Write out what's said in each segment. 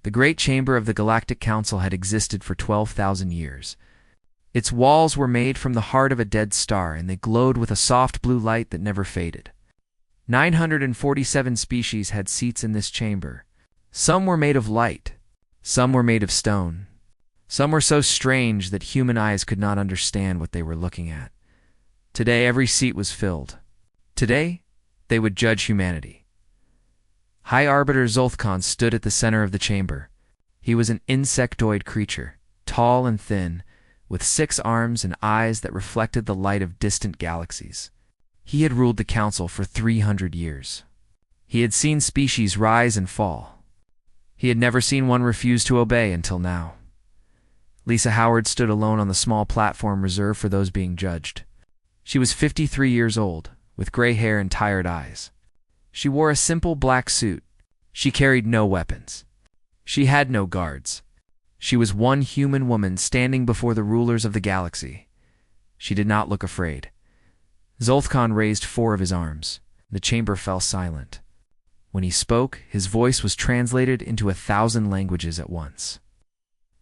The great chamber of the Galactic Council had existed for 12,000 years. Its walls were made from the heart of a dead star, and they glowed with a soft blue light that never faded. 947 species had seats in this chamber. Some were made of light, some were made of stone. Some were so strange that human eyes could not understand what they were looking at. Today, every seat was filled. Today, they would judge humanity. High Arbiter Zolthkon stood at the center of the chamber. He was an insectoid creature, tall and thin, with 6 arms and eyes that reflected the light of distant galaxies. He had ruled the council for 300 years. He had seen species rise and fall. He had never seen one refuse to obey until now. Lisa Howard stood alone on the small platform reserved for those being judged. She was 53 years old, with gray hair and tired eyes. She wore a simple black suit. She carried no weapons. She had no guards. She was one human woman standing before the rulers of the galaxy. She did not look afraid. Zolthkon raised 4 of his arms. The chamber fell silent. When he spoke, his voice was translated into 1,000 languages at once.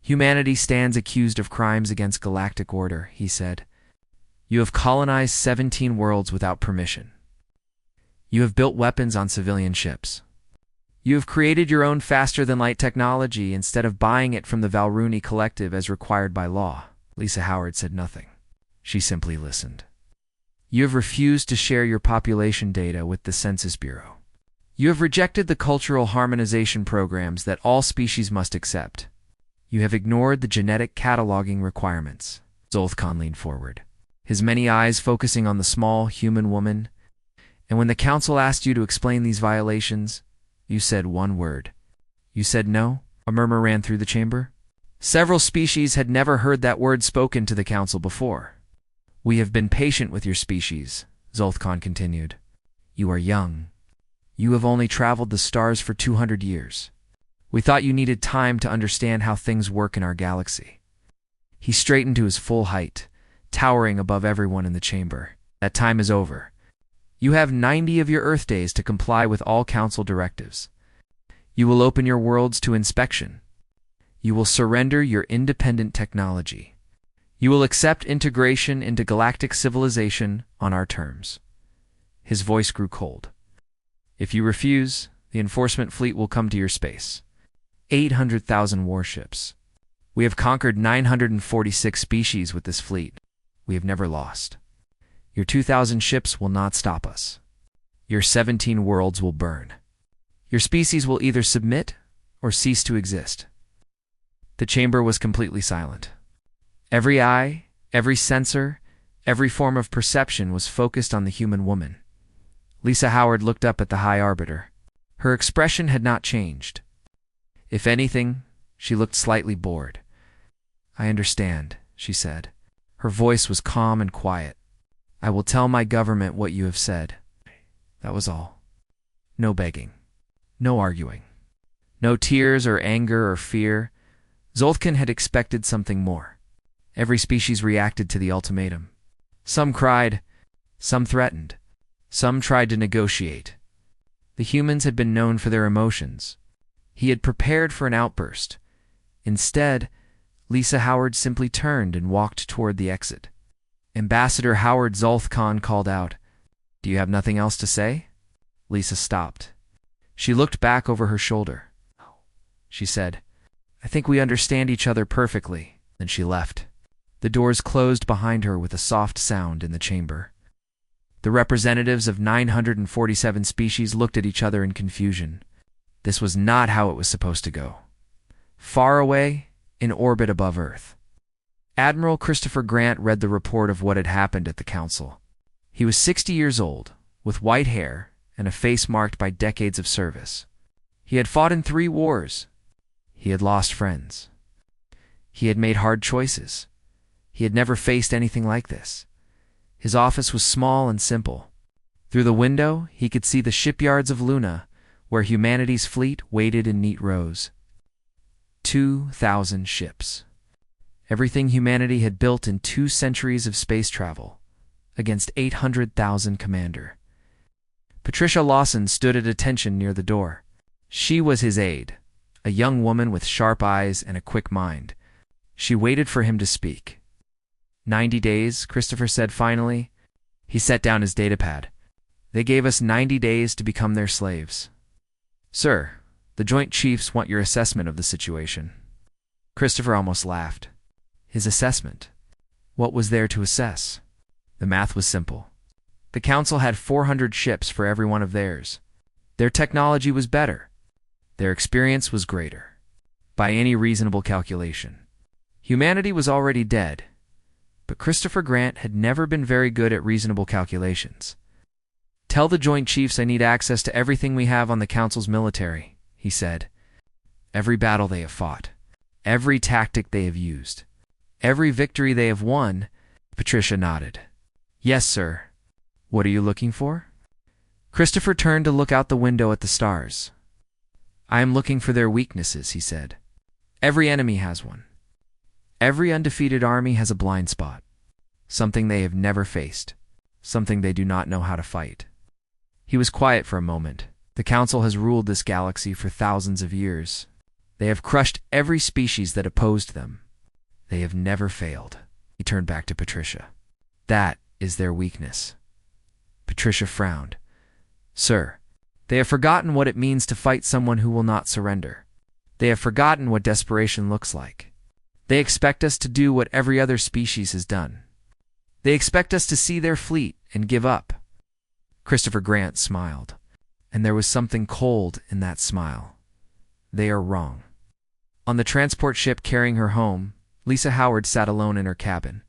Humanity stands accused of crimes against galactic order, he said. You have colonized 17 worlds without permission. You have built weapons on civilian ships. You have created your own faster-than-light technology instead of buying it from the Valruni Collective as required by law. Lisa Howard said nothing. She simply listened. You have refused to share your population data with the Census Bureau. You have rejected the cultural harmonization programs that all species must accept. You have ignored the genetic cataloging requirements. Zolthkon leaned forward, his many eyes focusing on the small human woman. And when the council asked you to explain these violations, you said one word. You said no? A murmur ran through the chamber. Several species had never heard that word spoken to the council before. We have been patient with your species, Zolthkon continued. You are young. You have only traveled the stars for 200 years. We thought you needed time to understand how things work in our galaxy. He straightened to his full height, towering above everyone in the chamber. That time is over. You have 90 of your Earth days to comply with all council directives. You will open your worlds to inspection. You will surrender your independent technology. You will accept integration into galactic civilization on our terms. His voice grew cold. If you refuse, the enforcement fleet will come to your space. 800,000 warships. We have conquered 946 species with this fleet. We have never lost. Your 2,000 ships will not stop us. Your 17 worlds will burn. Your species will either submit or cease to exist. The chamber was completely silent. Every eye, every sensor, every form of perception was focused on the human woman. Lisa Howard looked up at the High Arbiter. Her expression had not changed. If anything, she looked slightly bored. I understand, she said. Her voice was calm and quiet. I will tell my government what you have said. That was all. No begging. No arguing. No tears or anger or fear. Zolthkon had expected something more. Every species reacted to the ultimatum. Some cried, some threatened, some tried to negotiate. The humans had been known for their emotions. He had prepared for an outburst. Instead, Lisa Howard simply turned and walked toward the exit. Ambassador Howard Zolthkon called out, Do you have nothing else to say? Lisa stopped. She looked back over her shoulder. She said, I think we understand each other perfectly. Then she left. The doors closed behind her with a soft sound in the chamber. The representatives of 947 species looked at each other in confusion. This was not how it was supposed to go. Far away, in orbit above Earth. Admiral Christopher Grant read the report of what had happened at the council. He was 60 years old, with white hair and a face marked by decades of service. He had fought in 3 wars. He had lost friends. He had made hard choices. He had never faced anything like this. His office was small and simple. Through the window, he could see the shipyards of Luna, where humanity's fleet waited in neat rows. 2,000 ships. Everything humanity had built in 2 centuries of space travel, against 800,000 commander. Patricia Lawson stood at attention near the door. She was his aide, a young woman with sharp eyes and a quick mind. She waited for him to speak. 90 days, Christopher said finally. He set down his datapad. They gave us 90 days to become their slaves. Sir, the Joint Chiefs want your assessment of the situation. Christopher almost laughed. His assessment? What was there to assess? The math was simple. The Council had 400 ships for every one of theirs. Their technology was better. Their experience was greater. By any reasonable calculation. Humanity was already dead. But Christopher Grant had never been very good at reasonable calculations. Tell the Joint Chiefs I need access to everything we have on the Council's military, he said. Every battle they have fought. Every tactic they have used. Every victory they have won. Patricia nodded. Yes, sir. What are you looking for? Christopher turned to look out the window at the stars. I am looking for their weaknesses, he said. Every enemy has one. Every undefeated army has a blind spot. Something they have never faced. Something they do not know how to fight. He was quiet for a moment. The Council has ruled this galaxy for thousands of years. They have crushed every species that opposed them. They have never failed. He turned back to Patricia. That is their weakness. Patricia frowned. Sir, they have forgotten what it means to fight someone who will not surrender. They have forgotten what desperation looks like. They expect us to do what every other species has done. They expect us to see their fleet and give up. Christopher Grant smiled, and there was something cold in that smile. They are wrong. On the transport ship carrying her home, Lisa Howard sat alone in her cabin.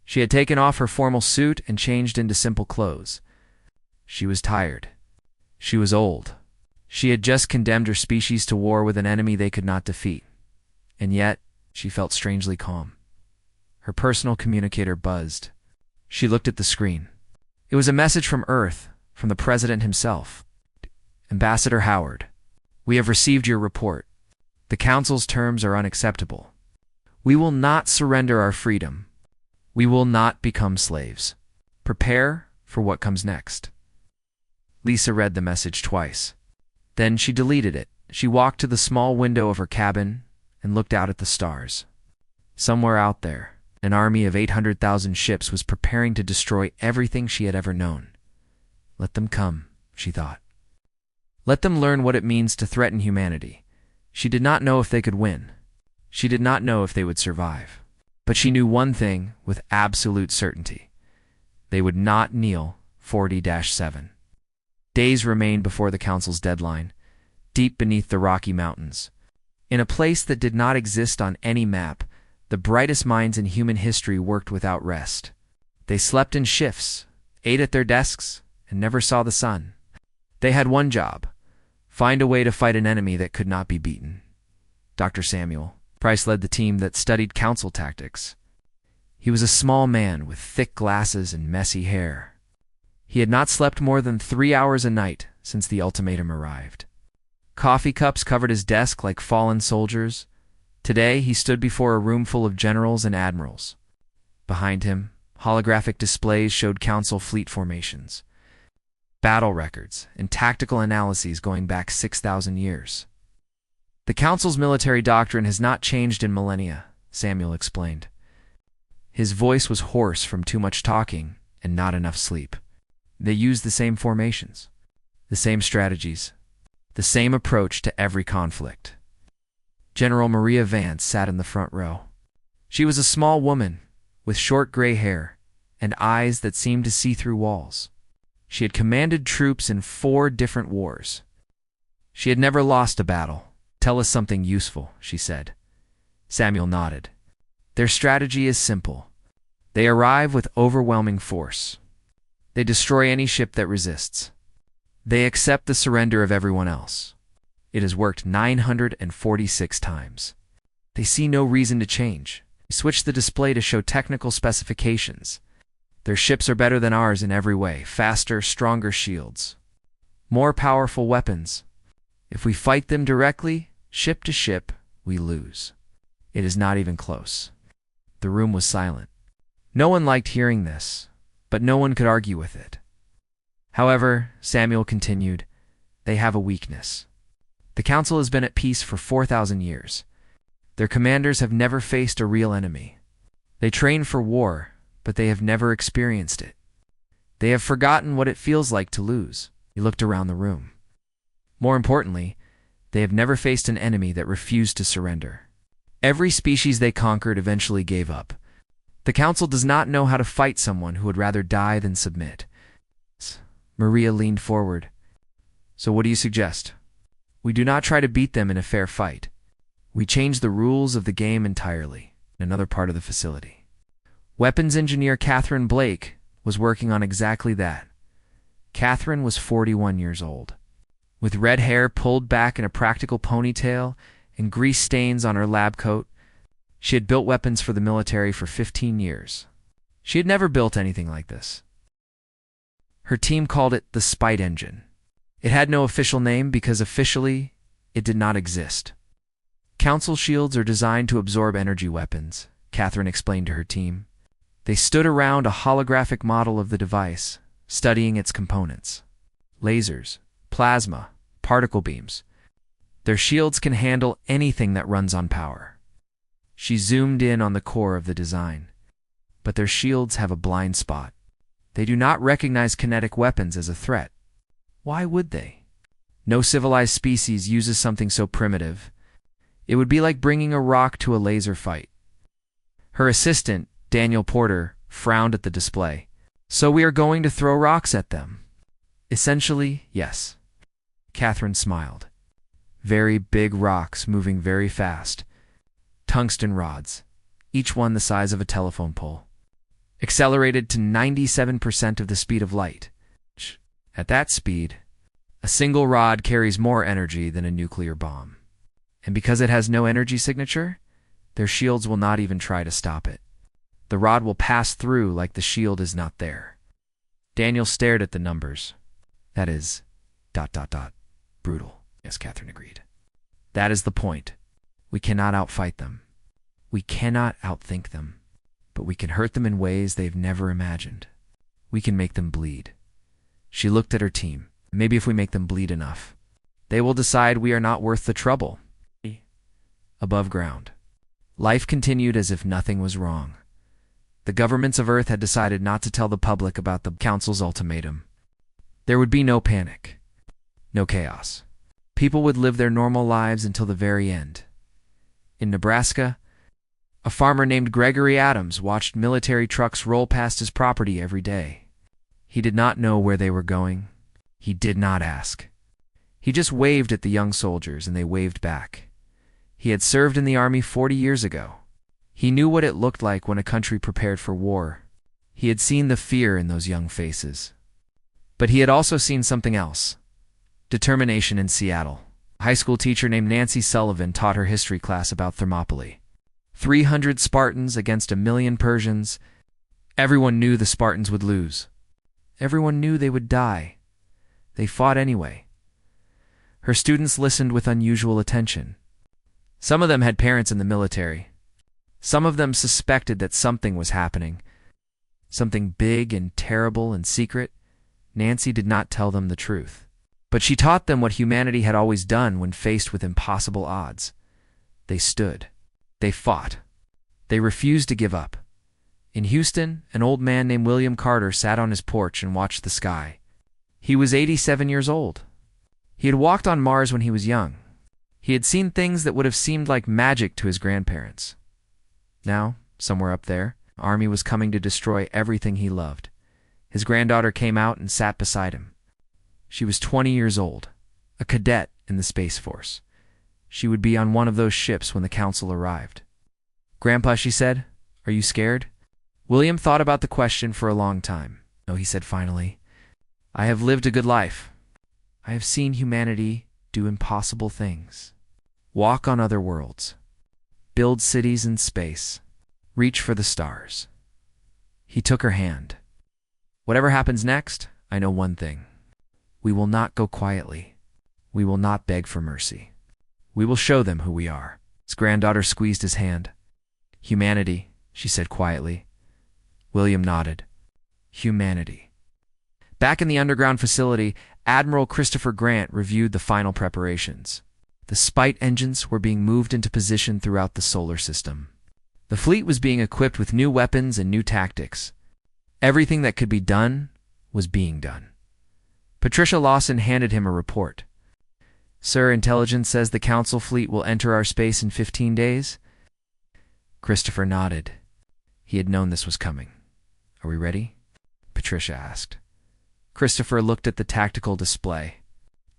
She had taken off her formal suit and changed into simple clothes. She was tired. She was old. She had just condemned her species to war with an enemy they could not defeat. And yet, she felt strangely calm. Her personal communicator buzzed. She looked at the screen. It was a message from Earth, from the President himself. Ambassador Howard, we have received your report. The Council's terms are unacceptable. We will not surrender our freedom. We will not become slaves. Prepare for what comes next. Lisa read the message twice. Then she deleted it. She walked to the small window of her cabin and looked out at the stars. Somewhere out there, an army of 800,000 ships was preparing to destroy everything she had ever known. Let them come, she thought. Let them learn what it means to threaten humanity. She did not know if they could win. She did not know if they would survive. But she knew one thing with absolute certainty. They would not kneel 40-7. Days remained before the Council's deadline, deep beneath the Rocky Mountains. In a place that did not exist on any map, the brightest minds in human history worked without rest. They slept in shifts, ate at their desks, and never saw the sun. They had one job: find a way to fight an enemy that could not be beaten. Dr. Samuel Price led the team that studied Council tactics. He was a small man with thick glasses and messy hair. He had not slept more than 3 hours a night since the ultimatum arrived. Coffee cups covered his desk like fallen soldiers. Today, he stood before a room full of generals and admirals. Behind him, holographic displays showed Council fleet formations, battle records, and tactical analyses going back 6,000 years. The Council's military doctrine has not changed in millennia, Samuel explained. His voice was hoarse from too much talking and not enough sleep. They use the same formations, the same strategies, the same approach to every conflict. General Maria Vance sat in the front row. She was a small woman with short gray hair and eyes that seemed to see through walls. She had commanded troops in 4 different wars. She had never lost a battle. Tell us something useful, she said. Samuel nodded. Their strategy is simple. They arrive with overwhelming force. They destroy any ship that resists. They accept the surrender of everyone else. It has worked 946 times. They see no reason to change. They switch the display to show technical specifications. Their ships are better than ours in every way. Faster, stronger shields. More powerful weapons. If we fight them directly, ship to ship, we lose. It is not even close. The room was silent. No one liked hearing this, but no one could argue with it. However, Samuel continued, they have a weakness. The Council has been at peace for 4,000 years. Their commanders have never faced a real enemy. They train for war, but they have never experienced it. They have forgotten what it feels like to lose. He looked around the room. More importantly, they have never faced an enemy that refused to surrender. Every species they conquered eventually gave up. The Council does not know how to fight someone who would rather die than submit. Maria leaned forward. So what do you suggest? We do not try to beat them in a fair fight. We change the rules of the game entirely. In another part of the facility, weapons engineer Catherine Blake was working on exactly that. Catherine was 41 years old. With red hair pulled back in a practical ponytail and grease stains on her lab coat, she had built weapons for the military for 15 years. She had never built anything like this. Her team called it the Spite Engine. It had no official name because officially it did not exist. Council shields are designed to absorb energy weapons, Catherine explained to her team. They stood around a holographic model of the device, studying its components. Lasers, plasma, particle beams. Their shields can handle anything that runs on power. She zoomed in on the core of the design. But their shields have a blind spot. They do not recognize kinetic weapons as a threat. Why would they? No civilized species uses something so primitive. It would be like bringing a rock to a laser fight. Her assistant, Daniel Porter, frowned at the display. So we are going to throw rocks at them? Essentially, yes. Catherine smiled. Very big rocks moving very fast. Tungsten rods, each one the size of a telephone pole. Accelerated to 97% of the speed of light. At that speed, a single rod carries more energy than a nuclear bomb. And because it has no energy signature, their shields will not even try to stop it. The rod will pass through like the shield is not there. Daniel stared at the numbers. That is... brutal. Yes, Catherine agreed. That is the point. We cannot outfight them. We cannot outthink them. But we can hurt them in ways they've never imagined. We can make them bleed. She looked at her team. Maybe if we make them bleed enough, they will decide we are not worth the trouble. Above ground, life continued as if nothing was wrong. The governments of Earth had decided not to tell the public about the Council's ultimatum. There would be no panic, no chaos. People would live their normal lives until the very end. In Nebraska, a farmer named Gregory Adams watched military trucks roll past his property every day. He did not know where they were going. He did not ask. He just waved at the young soldiers, and they waved back. He had served in the army 40 years ago. He knew what it looked like when a country prepared for war. He had seen the fear in those young faces. But he had also seen something else. Determination in Seattle. A high school teacher named Nancy Sullivan taught her history class about Thermopylae. 300 Spartans against 1,000,000 Persians. Everyone knew the Spartans would lose. Everyone knew they would die. They fought anyway. Her students listened with unusual attention. Some of them had parents in the military. Some of them suspected that something was happening. Something big and terrible and secret. Nancy did not tell them the truth. But she taught them what humanity had always done when faced with impossible odds. They stood. They fought. They refused to give up. In Houston, an old man named William Carter sat on his porch and watched the sky. He was 87 years old. He had walked on Mars when he was young. He had seen things that would have seemed like magic to his grandparents. Now, somewhere up there, the army was coming to destroy everything he loved. His granddaughter came out and sat beside him. She was 20 years old, a cadet in the Space Force. She would be on one of those ships when the Council arrived. "Grandpa," she said, "are you scared?" William thought about the question for a long time. "No," he said finally. "I have lived a good life. I have seen humanity do impossible things. Walk on other worlds. Build cities in space. Reach for the stars." He took her hand. "Whatever happens next, I know one thing. We will not go quietly. We will not beg for mercy. We will show them who we are." His granddaughter squeezed his hand. "Humanity," she said quietly. William nodded. Humanity. Back in the underground facility, Admiral Christopher Grant reviewed the final preparations. The spite engines were being moved into position throughout the solar system. The fleet was being equipped with new weapons and new tactics. Everything that could be done was being done. Patricia Lawson handed him a report. "Sir, intelligence says the Council fleet will enter our space in 15 days? Christopher nodded. He had known this was coming. "Are we ready?" Patricia asked. Christopher looked at the tactical display.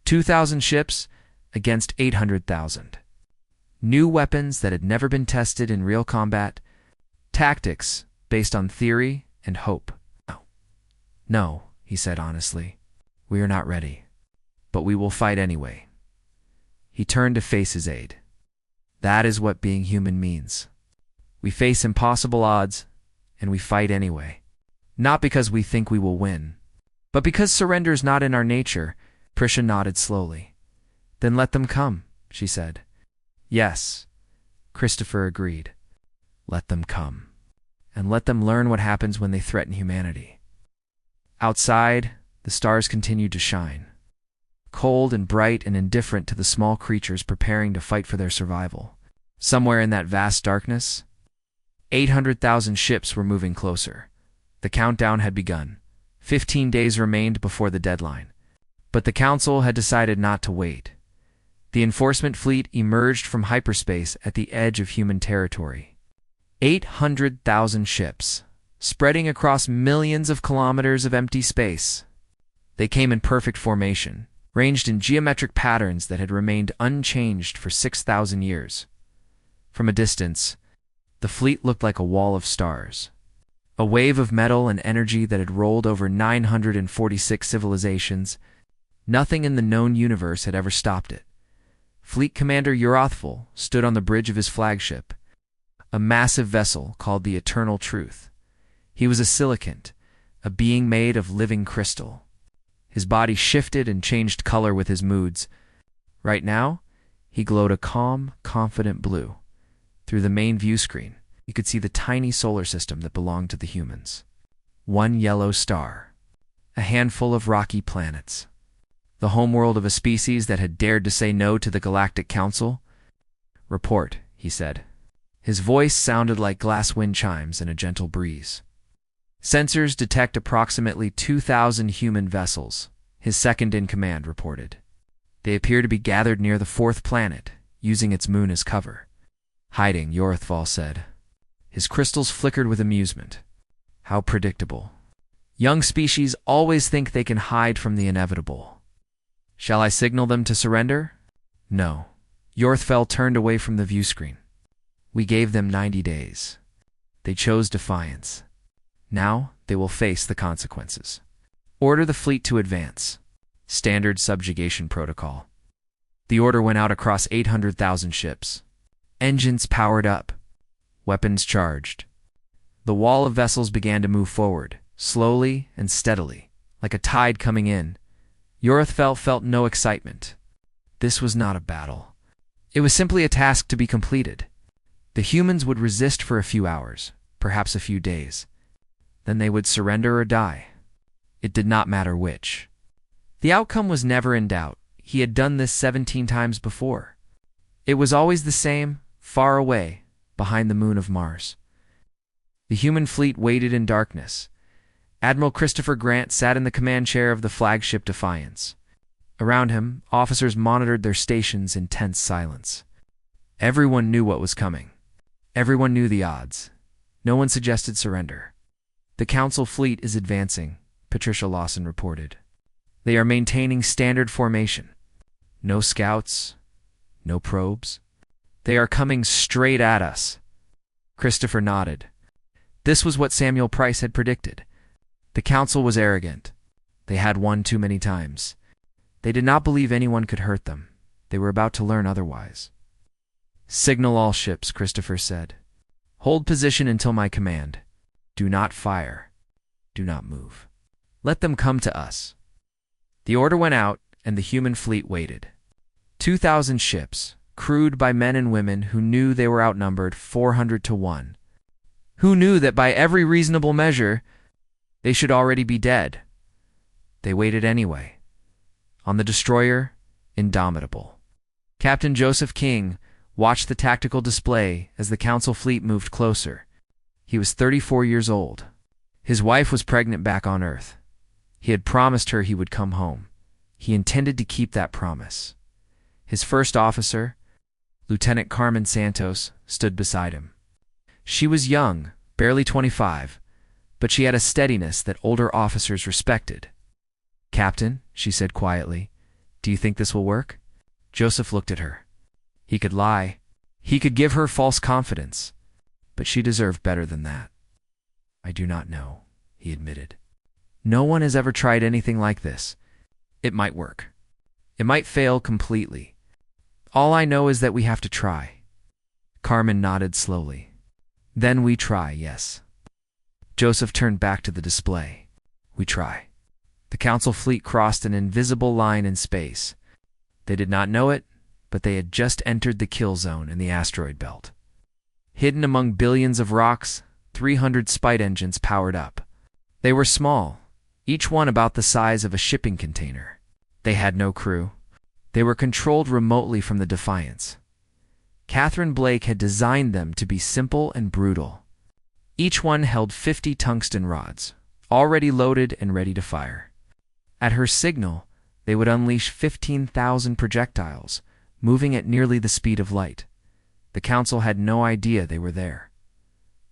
2,000 ships against 800,000. New weapons that had never been tested in real combat. Tactics based on theory and hope. No, he said honestly. "We are not ready. But we will fight anyway." He turned to face his aide. "That is what being human means. We face impossible odds, and we fight anyway. Not because we think we will win, but because surrender is not in our nature." Prisha nodded slowly. "Then let them come," she said. "Yes," Christopher agreed. "Let them come. And let them learn what happens when they threaten humanity." Outside, the stars continued to shine, cold and bright and indifferent to the small creatures preparing to fight for their survival. Somewhere in that vast darkness, 800,000 ships were moving closer. The countdown had begun. 15 days remained before the deadline. But the Council had decided not to wait. The enforcement fleet emerged from hyperspace at the edge of human territory. 800,000 ships, spreading across millions of kilometers of empty space. They came in perfect formation, ranged in geometric patterns that had remained unchanged for 6,000 years. From a distance, the fleet looked like a wall of stars. A wave of metal and energy that had rolled over 946 civilizations. Nothing in the known universe had ever stopped it. Fleet Commander Urathful stood on the bridge of his flagship, a massive vessel called the Eternal Truth. He was a silicant, a being made of living crystal. His body shifted and changed color with his moods. Right now, he glowed a calm, confident blue. Through the main view screen, you could see the tiny solar system that belonged to the humans. One yellow star, a handful of rocky planets, the homeworld of a species that had dared to say no to the Galactic Council. "Report," he said. His voice sounded like glass wind chimes in a gentle breeze. "Sensors detect approximately 2,000 human vessels," his second-in-command reported. "They appear to be gathered near the fourth planet, using its moon as cover." "Hiding," Yorthval said. His crystals flickered with amusement. "How predictable. Young species always think they can hide from the inevitable. Shall I signal them to surrender?" "No." Yorthfell turned away from the view screen. "We gave them 90 days. They chose defiance. Now they will face the consequences. Order the fleet to advance." Standard subjugation protocol. The order went out across 800,000 ships. Engines powered up. Weapons charged. The wall of vessels began to move forward, slowly and steadily, like a tide coming in. Yorthfell felt no excitement. This was not a battle. It was simply a task to be completed. The humans would resist for a few hours, perhaps a few days. Then they would surrender or die. It did not matter which. The outcome was never in doubt. He had done this 17 times before. It was always the same, far away, behind the moon of Mars. The human fleet waited in darkness. Admiral Christopher Grant sat in the command chair of the flagship Defiance. Around him, officers monitored their stations in tense silence. Everyone knew what was coming. Everyone knew the odds. No one suggested surrender. "The Council fleet is advancing," Patricia Lawson reported. "They are maintaining standard formation. No scouts, no probes. They are coming straight at us." Christopher nodded. This was what Samuel Price had predicted. The Council was arrogant. They had won too many times. They did not believe anyone could hurt them. They were about to learn otherwise. "Signal all ships," Christopher said. "Hold position until my command. Do not fire. Do not move. Let them come to us." The order went out, and the human fleet waited. 2,000 ships, crewed by men and women who knew they were outnumbered 400 to 1. Who knew that by every reasonable measure, they should already be dead. They waited anyway. On the destroyer, Indomitable. Captain Joseph King watched the tactical display as the Council fleet moved closer. He was 34 years old. His wife was pregnant back on Earth. He had promised her he would come home. He intended to keep that promise. His first officer, Lieutenant Carmen Santos, stood beside him. She was young, barely 25, but she had a steadiness that older officers respected. "Captain," she said quietly, "do you think this will work?" Joseph looked at her. He could lie. He could give her false confidence. But she deserved better than that. "I do not know," he admitted. "No one has ever tried anything like this. It might work. It might fail completely. All I know is that we have to try." Carmen nodded slowly. "Then we try, yes." Joseph turned back to the display. "We try." The Council fleet crossed an invisible line in space. They did not know it, but they had just entered the kill zone in the asteroid belt. Hidden among billions of rocks, 300 Spite engines powered up. They were small, each one about the size of a shipping container. They had no crew. They were controlled remotely from the Defiance. Catherine Blake had designed them to be simple and brutal. Each one held 50 tungsten rods, already loaded and ready to fire. At her signal, they would unleash 15,000 projectiles, moving at nearly the speed of light. The Council had no idea they were there.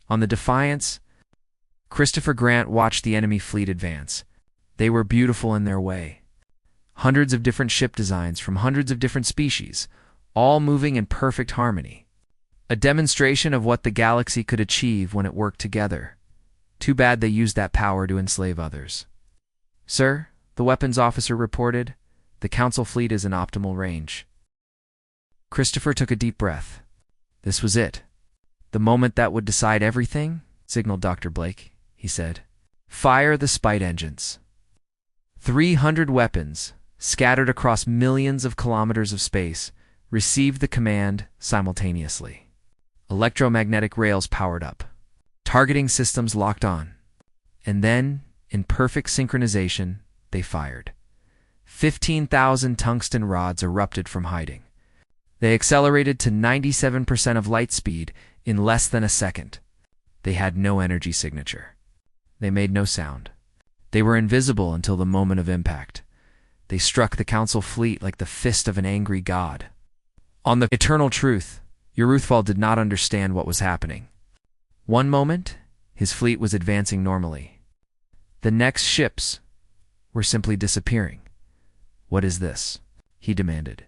On the Defiance, Christopher Grant watched the enemy fleet advance. They were beautiful in their way. Hundreds of different ship designs from hundreds of different species, all moving in perfect harmony. A demonstration of what the galaxy could achieve when it worked together. Too bad they used that power to enslave others. "Sir," the weapons officer reported, "the Council fleet is in optimal range." Christopher took a deep breath. This was it. "The moment that would decide everything," signaled Dr. Blake, he said. "Fire the Spite engines." 300 weapons, scattered across millions of kilometers of space, received the command simultaneously. Electromagnetic rails powered up. Targeting systems locked on. And then, in perfect synchronization, they fired. 15,000 tungsten rods erupted from hiding. They accelerated to 97% of light speed in less than a second. They had no energy signature. They made no sound. They were invisible until the moment of impact. They struck the Council fleet like the fist of an angry god. On the eternal truth, Uruthval did not understand what was happening. One moment, his fleet was advancing normally. The next ships were simply disappearing. "What is this?" he demanded.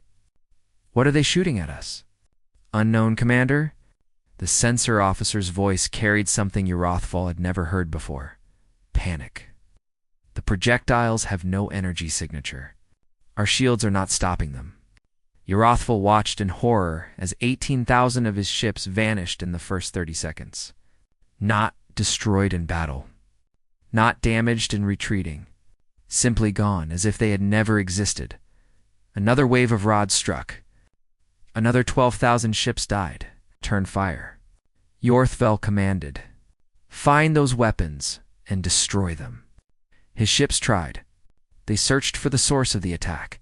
"What are they shooting at us?" "Unknown, Commander?" The sensor officer's voice carried something Uruthval had never heard before. Panic. "The projectiles have no energy signature. Our shields are not stopping them." Uruthval watched in horror as 18,000 of his ships vanished in the first 30 seconds. Not destroyed in battle. Not damaged in retreating. Simply gone, as if they had never existed. Another wave of rods struck. Another 12,000 ships died. Turn fire. Uruthval commanded, "Find those weapons and destroy them." His ships tried. They searched for the source of the attack.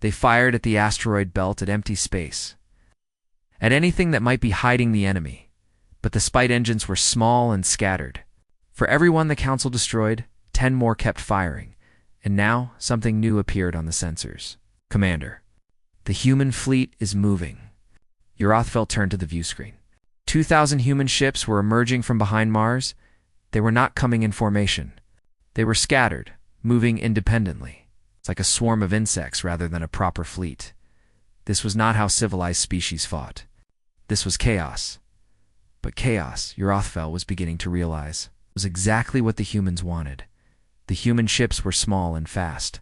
They fired at the asteroid belt, at empty space, at anything that might be hiding the enemy. But the Spite engines were small and scattered. For every one the Council destroyed, 10 more kept firing. And now something new appeared on the sensors. "Commander, the human fleet is moving." Uruthval turned to the view screen. 2,000 human ships were emerging from behind Mars. They were not coming in formation. They were scattered, moving independently. It's like a swarm of insects rather than a proper fleet. This was not how civilized species fought. This was chaos. But chaos, Uruthval was beginning to realize, was exactly what the humans wanted. The human ships were small and fast.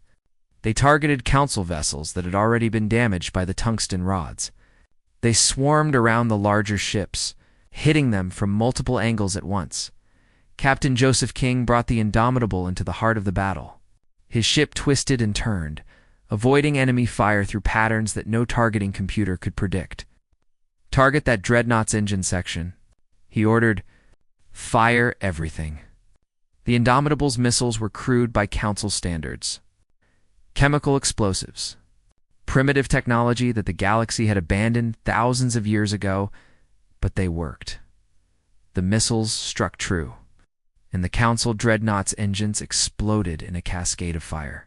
They targeted Council vessels that had already been damaged by the tungsten rods. They swarmed around the larger ships, hitting them from multiple angles at once. Captain Joseph King brought the Indomitable into the heart of the battle. His ship twisted and turned, avoiding enemy fire through patterns that no targeting computer could predict. "Target that Dreadnought's engine section," he ordered. "Fire everything." The Indomitable's missiles were crude by Council standards. Chemical explosives. primitive technology that the galaxy had abandoned thousands of years ago, but they worked. The missiles struck true, and the Council Dreadnought's engines exploded in a cascade of fire.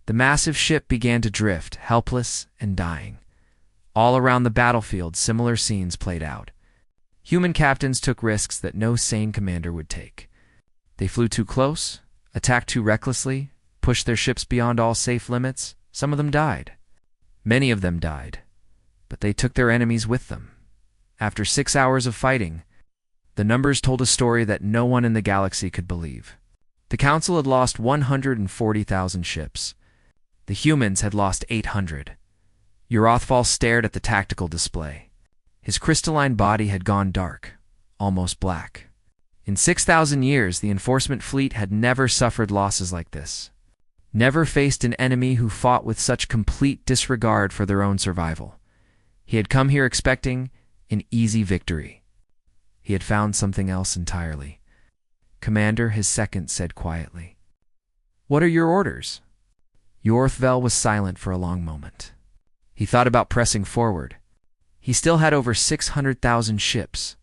The massive ship began to drift, helpless and dying. All around the battlefield, similar scenes played out. Human captains took risks that no sane commander would take. They flew too close, attacked too recklessly, pushed their ships beyond all safe limits. Some of them died. Many of them died, but they took their enemies with them. After 6 hours of fighting, the numbers told a story that no one in the galaxy could believe. The Council had lost 140,000 ships. The humans had lost 800. Yorothval stared at the tactical display. His crystalline body had gone dark, almost black. In 6,000 years, the enforcement fleet had never suffered losses like this. Never faced an enemy who fought with such complete disregard for their own survival. He had come here expecting an easy victory. He had found something else entirely. "Commander," his second said quietly. "What are your orders?" Yorothval was silent for a long moment. He thought about pressing forward. He still had over 600,000 ships.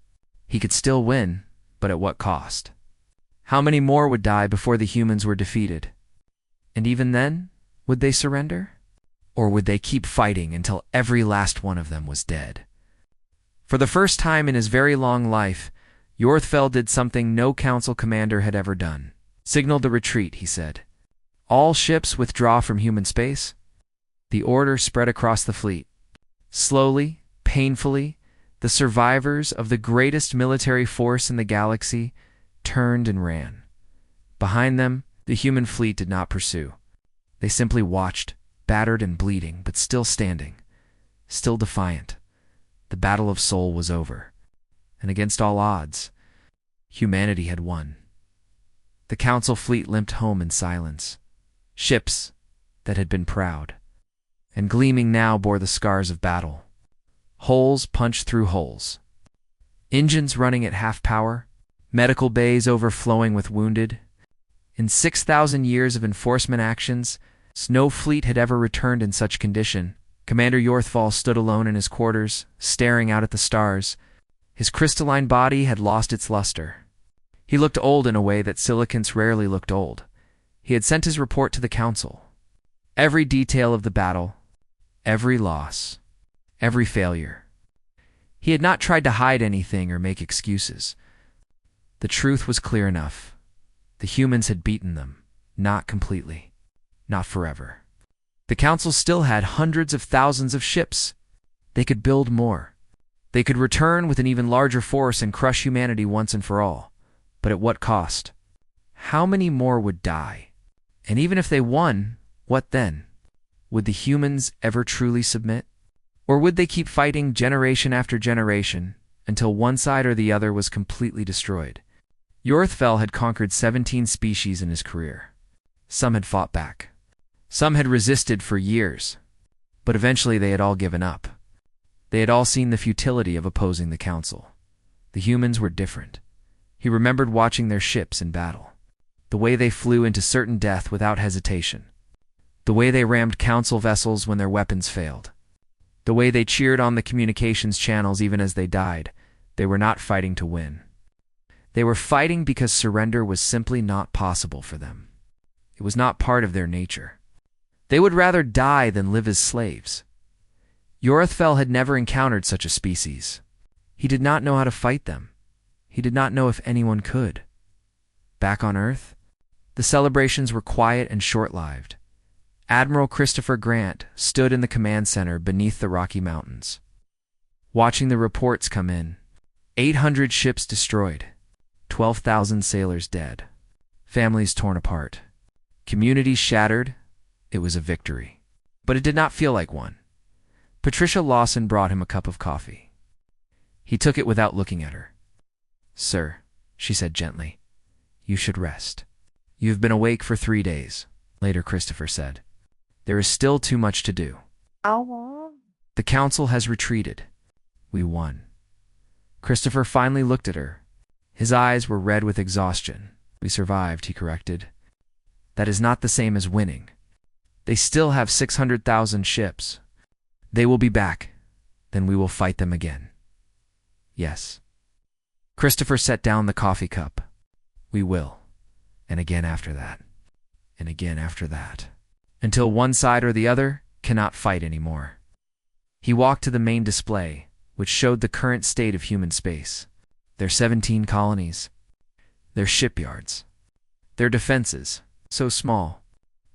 He could still win, but at what cost? How many more would die before the humans were defeated? And even then, would they surrender? Or would they keep fighting until every last one of them was dead? For the first time in his very long life, Yorothval did something no council commander had ever done. "Signal the retreat," he said. "All ships withdraw from human space." The order spread across the fleet. Slowly, painfully, the survivors of the greatest military force in the galaxy turned and ran. Behind them, the human fleet did not pursue. They simply watched, battered and bleeding, but still standing, still defiant. The battle of Soul was over, and against all odds, humanity had won. The Council fleet limped home in silence. Ships that had been proud and gleaming now bore the scars of battle. Holes punched through holes. Engines running at half power, medical bays overflowing with wounded. In 6,000 years of enforcement actions, no fleet had ever returned in such condition. Commander Yorothval stood alone in his quarters, staring out at the stars. His crystalline body had lost its luster. He looked old in a way that silicants rarely looked old. He had sent his report to the Council. Every detail of the battle, every loss, every failure. He had not tried to hide anything or make excuses. The truth was clear enough. The humans had beaten them, not completely, not forever. The Council still had hundreds of thousands of ships. They could build more. They could return with an even larger force and crush humanity once and for all. But at what cost? How many more would die? And even if they won, what then? Would the humans ever truly submit? Or would they keep fighting generation after generation until one side or the other was completely destroyed? Yorothval had conquered 17 species in his career. Some had fought back. Some had resisted for years, but eventually they had all given up. They had all seen the futility of opposing the Council. The humans were different. He remembered watching their ships in battle, the way they flew into certain death without hesitation, the way they rammed Council vessels when their weapons failed, the way they cheered on the communications channels even as they died. They were not fighting to win. They were fighting because surrender was simply not possible for them. It was not part of their nature. They would rather die than live as slaves. Yorothval had never encountered such a species. He did not know how to fight them. He did not know if anyone could. Back on Earth, the celebrations were quiet and short-lived. Admiral Christopher Grant stood in the command center beneath the Rocky Mountains, watching the reports come in. 800 ships destroyed, 12,000 sailors dead, families torn apart, communities shattered. It was a victory, but it did not feel like one. Patricia Lawson brought him a cup of coffee. He took it without looking at her. "Sir," she said gently, "you should rest. You have been awake for 3 days." Later, Christopher said, "There is still too much to do. The Council has retreated. We won." Christopher finally looked at her. His eyes were red with exhaustion. "We survived," he corrected. "That is not the same as winning. They still have 600,000 ships. They will be back. Then we will fight them again. Yes. Christopher set down the coffee cup. We will. And again after that. And again after that. Until one side or the other cannot fight anymore. He walked to the main display, which showed the current state of human space. Their 17 colonies. Their shipyards. Their defenses, so small,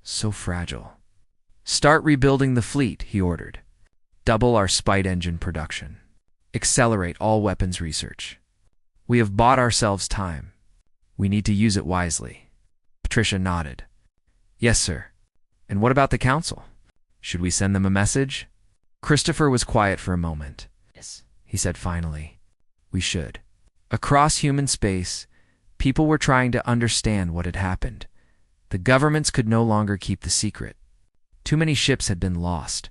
so fragile. Start rebuilding the fleet, he ordered. Double our spite engine production. Accelerate all weapons research. We have bought ourselves time. We need to use it wisely. Patricia nodded. Yes, sir. And what about the council? Should we send them a message? Christopher was quiet for a moment. Yes, he said finally. We should. Across human space, people were trying to understand what had happened. The governments could no longer keep the secret. Too many ships had been lost.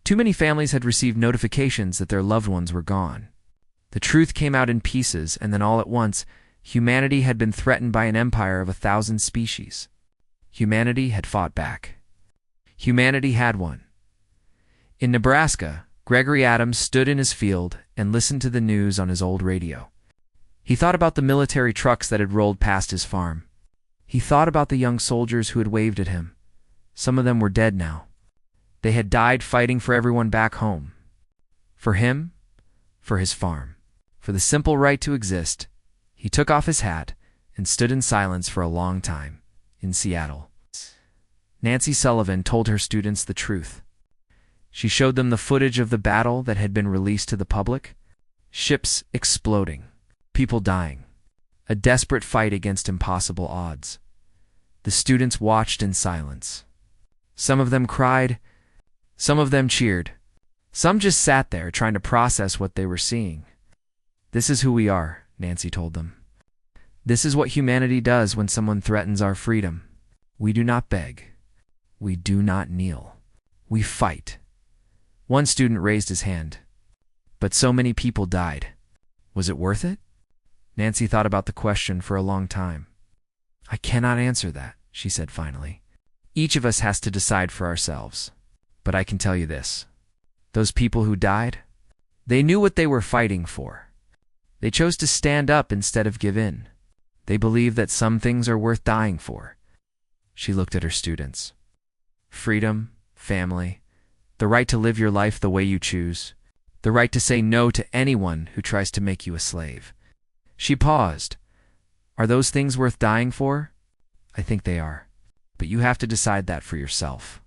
Too many families had received notifications that their loved ones were gone. The truth came out in pieces, and then all at once, humanity had been threatened by an empire of 1,000 species. Humanity had fought back. Humanity had won. In Nebraska, Gregory Adams stood in his field and listened to the news on his old radio. He thought about the military trucks that had rolled past his farm. He thought about the young soldiers who had waved at him. Some of them were dead now. They had died fighting for everyone back home. For him, for his farm, for the simple right to exist. He took off his hat and stood in silence for a long time, in Seattle. Nancy Sullivan told her students the truth. She showed them the footage of the battle that had been released to the public. Ships exploding, people dying, a desperate fight against impossible odds. The students watched in silence. Some of them cried, some of them cheered. Some just sat there trying to process what they were seeing. This is who we are, Nancy told them. This is what humanity does when someone threatens our freedom. We do not beg. We do not kneel. We fight. One student raised his hand. But so many people died. Was it worth it? Nancy thought about the question for a long time. I cannot answer that, she said finally. Each of us has to decide for ourselves. But I can tell you this. Those people who died, they knew what they were fighting for. They chose to stand up instead of give in. They believe that some things are worth dying for. She looked at her students. Freedom, family, the right to live your life the way you choose, the right to say no to anyone who tries to make you a slave. She paused. Are those things worth dying for? I think they are. But you have to decide that for yourself.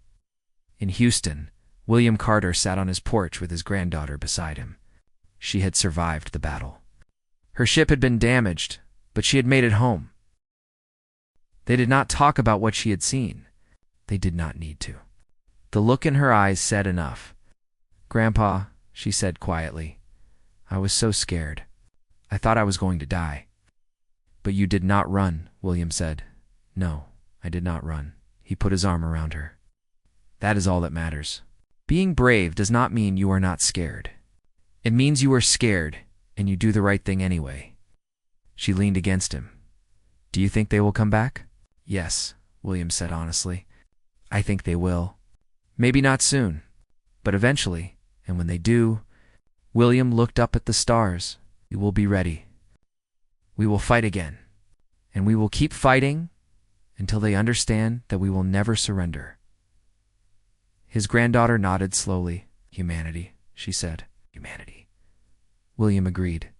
In Houston, William Carter sat on his porch with his granddaughter beside him. She had survived the battle. Her ship had been damaged, but she had made it home. They did not talk about what she had seen. They did not need to. The look in her eyes said enough. Grandpa, she said quietly, I was so scared. I thought I was going to die. But you did not run, William said. No, I did not run. He put his arm around her. That is all that matters. Being brave does not mean you are not scared. It means you are scared, and you do the right thing anyway. She leaned against him. Do you think they will come back? Yes, William said honestly. I think they will. Maybe not soon, but eventually, and when they do, William looked up at the stars. We will be ready. We will fight again, and we will keep fighting until they understand that we will never surrender. His granddaughter nodded slowly. Humanity, she said. Humanity. William agreed.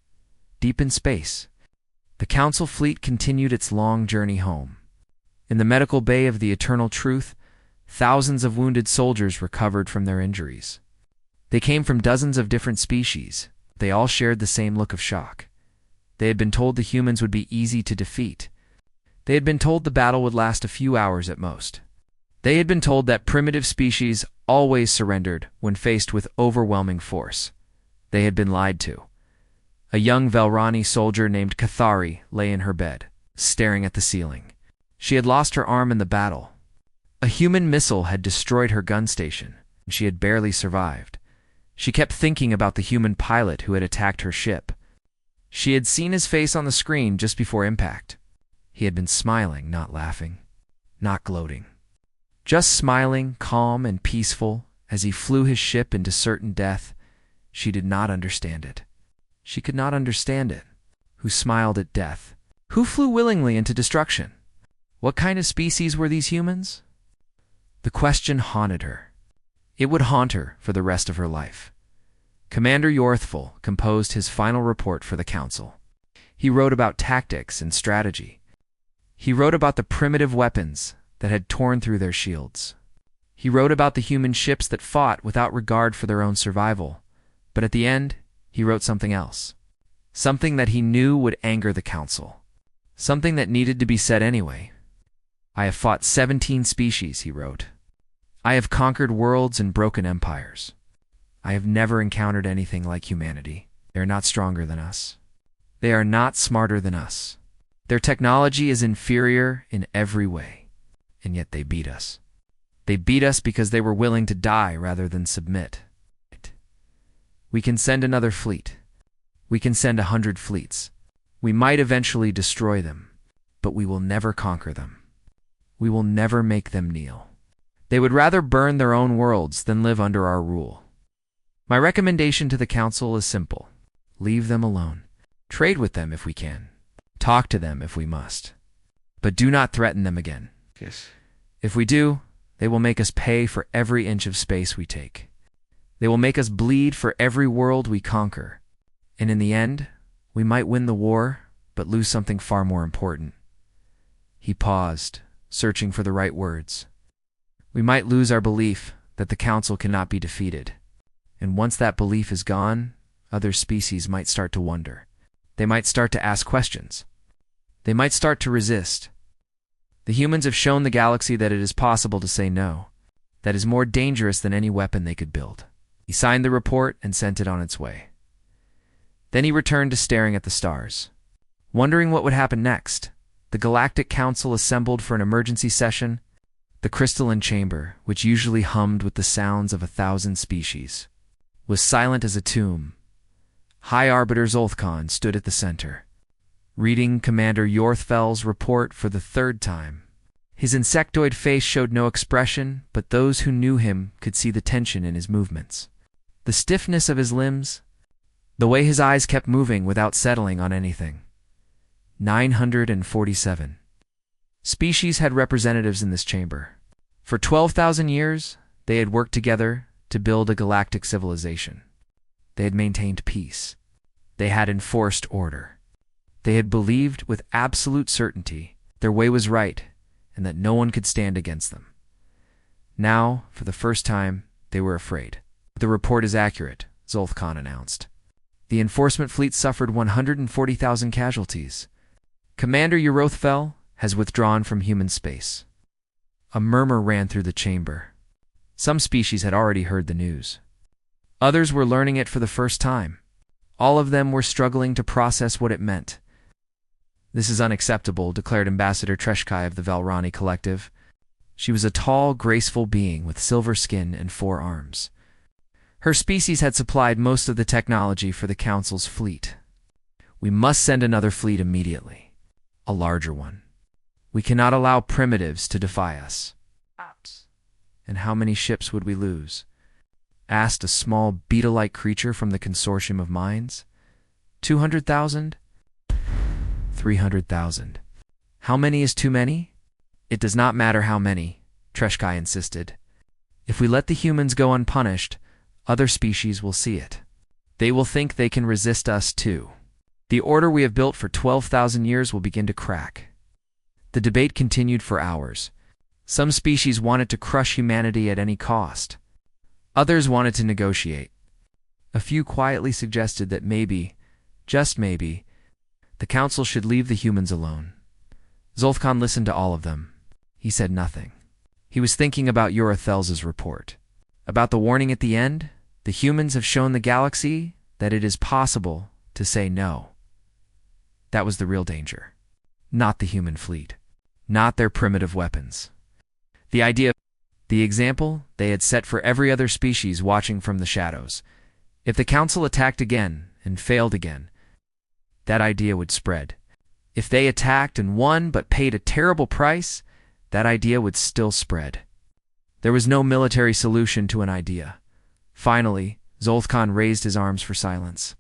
Deep in space, the Council fleet continued its long journey home. In the medical bay of the Eternal Truth, thousands of wounded soldiers recovered from their injuries. They came from dozens of different species. They all shared the same look of shock. They had been told the humans would be easy to defeat. They had been told the battle would last a few hours at most. They had been told that primitive species always surrendered when faced with overwhelming force. They had been lied to. A young Velrani soldier named Cathari lay in her bed, staring at the ceiling. She had lost her arm in the battle. A human missile had destroyed her gun station, and she had barely survived. She kept thinking about the human pilot who had attacked her ship. She had seen his face on the screen just before impact. He had been smiling, not laughing, not gloating. Just smiling, calm and peaceful, As he flew his ship into certain death, she did not understand it. She could not understand it. Who smiled at death? Who flew willingly into destruction? What kind of species were these humans? The question haunted her. It would haunt her for the rest of her life. Commander Yorthful composed his final report for the Council. He wrote about tactics and strategy. He wrote about the primitive weapons that had torn through their shields. He wrote about the human ships that fought without regard for their own survival. But at the end, he wrote something else. Something that he knew would anger the Council. Something that needed to be said anyway. I have fought 17 species, he wrote. I have conquered worlds and broken empires. I have never encountered anything like humanity. They are not stronger than us. They are not smarter than us. Their technology is inferior in every way, and yet they beat us. They beat us because they were willing to die rather than submit. We can send another fleet. We can send 100 fleets. We might eventually destroy them, but we will never conquer them. We will never make them kneel. They would rather burn their own worlds than live under our rule. My recommendation to the Council is simple. Leave them alone. Trade with them if we can. Talk to them if we must. But do not threaten them again. Yes. If we do, they will make us pay for every inch of space we take. They will make us bleed for every world we conquer. And in the end, we might win the war, but lose something far more important. He paused, searching for the right words. We might lose our belief that the Council cannot be defeated. And once that belief is gone, other species might start to wonder. They might start to ask questions. They might start to resist. The humans have shown the galaxy that it is possible to say no. That is more dangerous than any weapon they could build. He signed the report and sent it on its way. Then he returned to staring at the stars. Wondering what would happen next, the Galactic Council assembled for an emergency session. The crystalline chamber, which usually hummed with the sounds of 1,000 species, was silent as a tomb. High Arbiter Zolthkon stood at the center, reading Commander Yorthfel's report for the 3rd time. His insectoid face showed no expression, but those who knew him could see the tension in his movements, the stiffness of his limbs, the way his eyes kept moving without settling on anything. 947 species had representatives in this chamber. For 12,000 years, they had worked together to build a galactic civilization. They had maintained peace. They had enforced order. They had believed with absolute certainty their way was right and that no one could stand against them. Now, for the first time, they were afraid. The report is accurate, Zolthkon announced. The enforcement fleet suffered 140,000 casualties. Commander Yorthfel has withdrawn from human space. A murmur ran through the chamber. Some species had already heard the news. Others were learning it for the first time. All of them were struggling to process what it meant. This is unacceptable, declared Ambassador Treshkai of the Valrani Collective. She was a tall, graceful being with silver skin and 4 arms. Her species had supplied most of the technology for the Council's fleet. We must send another fleet immediately. A larger one. We cannot allow primitives to defy us. And how many ships would we lose? Asked a small beetle-like creature from the consortium of mines. 200,000? 300,000. How many is too many? It does not matter how many, Treshkai insisted. If we let the humans go unpunished, other species will see it. They will think they can resist us too. The order we have built for 12,000 years will begin to crack. The debate continued for hours. Some species wanted to crush humanity at any cost. Others wanted to negotiate. A few quietly suggested that maybe, just maybe, the Council should leave the humans alone. Zolthkon listened to all of them. He said nothing. He was thinking about Yorthfel's report. About the warning at the end, the humans have shown the galaxy that it is possible to say no. That was the real danger. Not the human fleet. Not their primitive weapons. The idea, the example they had set for every other species watching from the shadows. If the Council attacked again and failed again, that idea would spread. If they attacked and won but paid a terrible price, that idea would still spread. There was no military solution to an idea. Finally, Zoltkhan raised his arms for silence.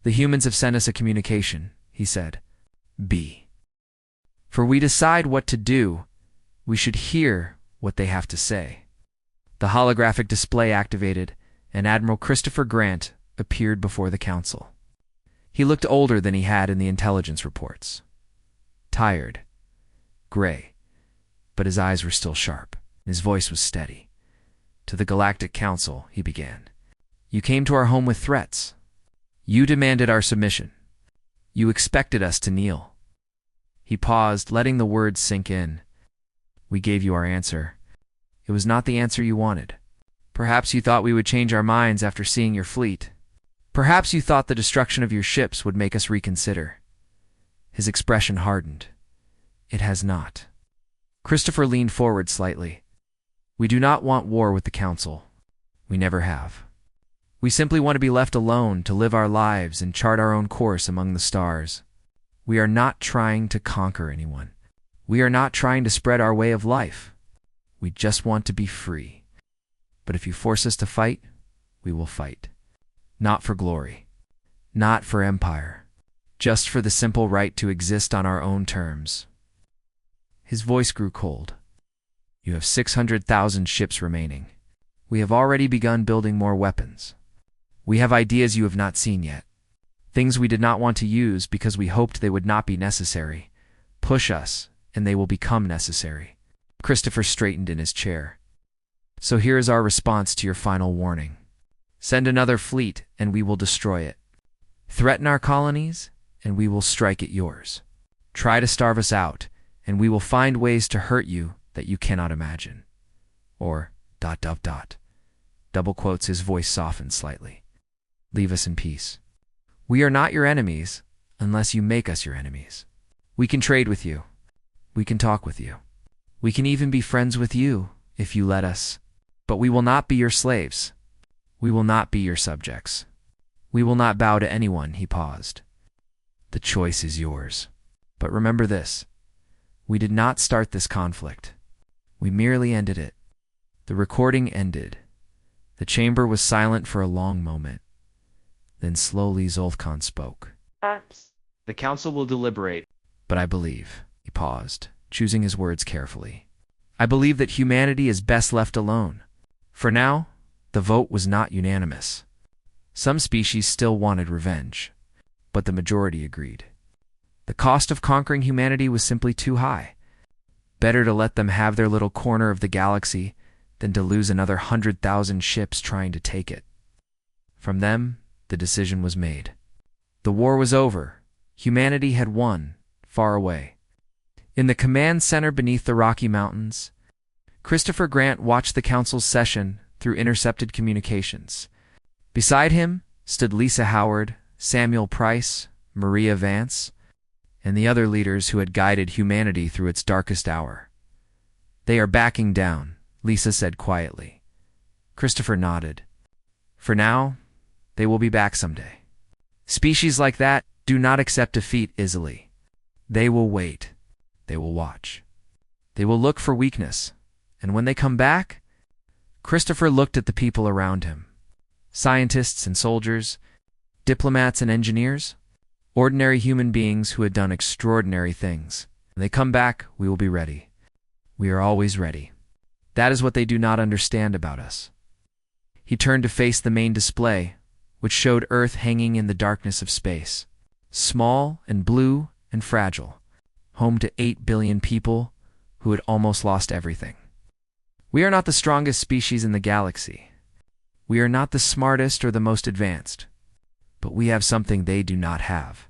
"The humans have sent us a communication," he said. "B. For we decide what to do, we should hear what they have to say." The holographic display activated, and Admiral Christopher Grant appeared before the council. He looked older than he had in the intelligence reports. Tired, gray, but his eyes were still sharp, and his voice was steady. "To the Galactic Council," he began. "You came to our home with threats. You demanded our submission. You expected us to kneel." He paused, letting the words sink in. "We gave you our answer. It was not the answer you wanted. Perhaps you thought we would change our minds after seeing your fleet. Perhaps you thought the destruction of your ships would make us reconsider." His expression hardened. "It has not." Christopher leaned forward slightly. "We do not want war with the Council. We never have. We simply want to be left alone to live our lives and chart our own course among the stars. We are not trying to conquer anyone. We are not trying to spread our way of life. We just want to be free. But if you force us to fight, we will fight. Not for glory. Not for empire. Just for the simple right to exist on our own terms." His voice grew cold. "You have 600,000 ships remaining. We have already begun building more weapons. We have ideas you have not seen yet. Things we did not want to use because we hoped they would not be necessary. Push us, and they will become necessary." Christopher straightened in his chair. "So here is our response to your final warning. Send another fleet, and we will destroy it. Threaten our colonies, and we will strike at yours. Try to starve us out, and we will find ways to hurt you that you cannot imagine. Or, ... Double quotes, his voice softened slightly. "Leave us in peace. We are not your enemies, unless you make us your enemies. We can trade with you. We can talk with you. We can even be friends with you, if you let us. But we will not be your slaves. We will not be your subjects. We will not bow to anyone." He paused. "The choice is yours. But remember this. We did not start this conflict. We merely ended it." The recording ended. The chamber was silent for a long moment. Then slowly Zoltkhan spoke. "The council will deliberate, but I believe," he paused, choosing his words carefully. "I believe that humanity is best left alone. For now, the vote was not unanimous. Some species still wanted revenge, but the majority agreed. The cost of conquering humanity was simply too high. Better to let them have their little corner of the galaxy than to lose another 100,000 ships trying to take it. From them, the decision was made. The war was over. Humanity had won, far away. In the command center beneath the Rocky Mountains, Christopher Grant watched the council's session through intercepted communications. Beside him stood Lisa Howard, Samuel Price, Maria Vance, and the other leaders who had guided humanity through its darkest hour. "They are backing down," Lisa said quietly. Christopher nodded. "For now, they will be back someday. Species like that do not accept defeat easily. They will wait. They will watch. They will look for weakness. And when they come back..." Christopher looked at the people around him. Scientists and soldiers, diplomats and engineers, ordinary human beings who had done extraordinary things. When they come back, we will be ready. We are always ready. That is what they do not understand about us. He turned to face the main display, which showed Earth hanging in the darkness of space. Small and blue and fragile, home to 8 billion people who had almost lost everything. We are not the strongest species in the galaxy. We are not the smartest or the most advanced. But we have something they do not have.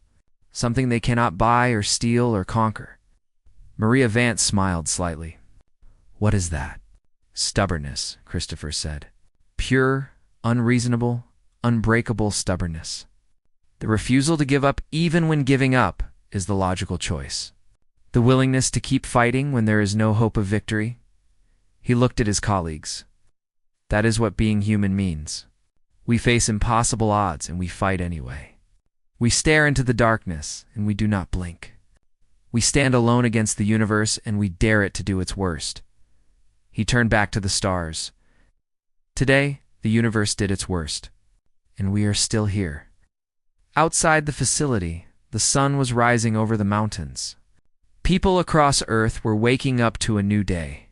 Something they cannot buy or steal or conquer. Maria Vance smiled slightly. "What is that?" "Stubbornness," Christopher said. "Pure, unreasonable, unbreakable stubbornness. The refusal to give up even when giving up is the logical choice. The willingness to keep fighting when there is no hope of victory." He looked at his colleagues. "That is what being human means. We face impossible odds and we fight anyway. We stare into the darkness and we do not blink. We stand alone against the universe and we dare it to do its worst." He turned back to the stars. Today, the universe did its worst, and we are still here. Outside the facility, the sun was rising over the mountains. People across Earth were waking up to a new day.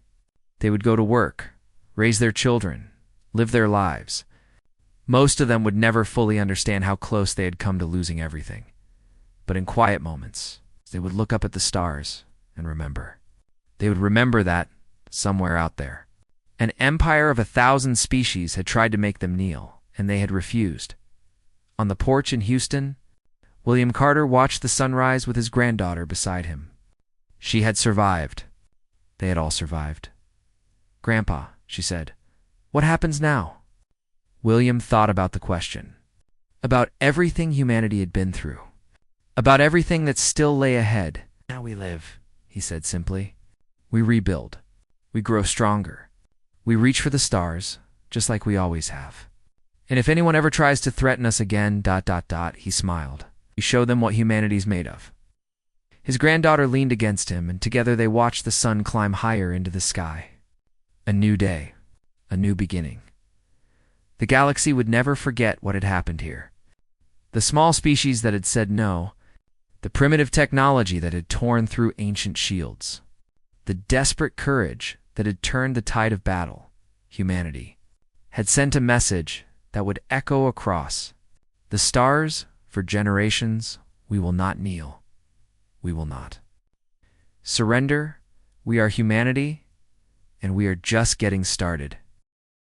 They would go to work, raise their children, live their lives. Most of them would never fully understand how close they had come to losing everything. But in quiet moments, they would look up at the stars and remember. They would remember that, somewhere out there, an empire of 1,000 species had tried to make them kneel, and they had refused. On the porch in Houston, William Carter watched the sunrise with his granddaughter beside him. She had survived. They had all survived. "Grandpa," she said, "what happens now?" William thought about the question, about everything humanity had been through, about everything that still lay ahead. "Now we live," he said simply. "We rebuild. We grow stronger. We reach for the stars, just like we always have. And if anyone ever tries to threaten us again, ... he smiled. We show them what humanity's made of." His granddaughter leaned against him, and together they watched the sun climb higher into the sky. A new day, a new beginning. The galaxy would never forget what had happened here. The small species that had said no, the primitive technology that had torn through ancient shields, the desperate courage that had turned the tide of battle, humanity, had sent a message that would echo across the stars. For generations, we will not kneel. We will not surrender. We are humanity, and we are just getting started.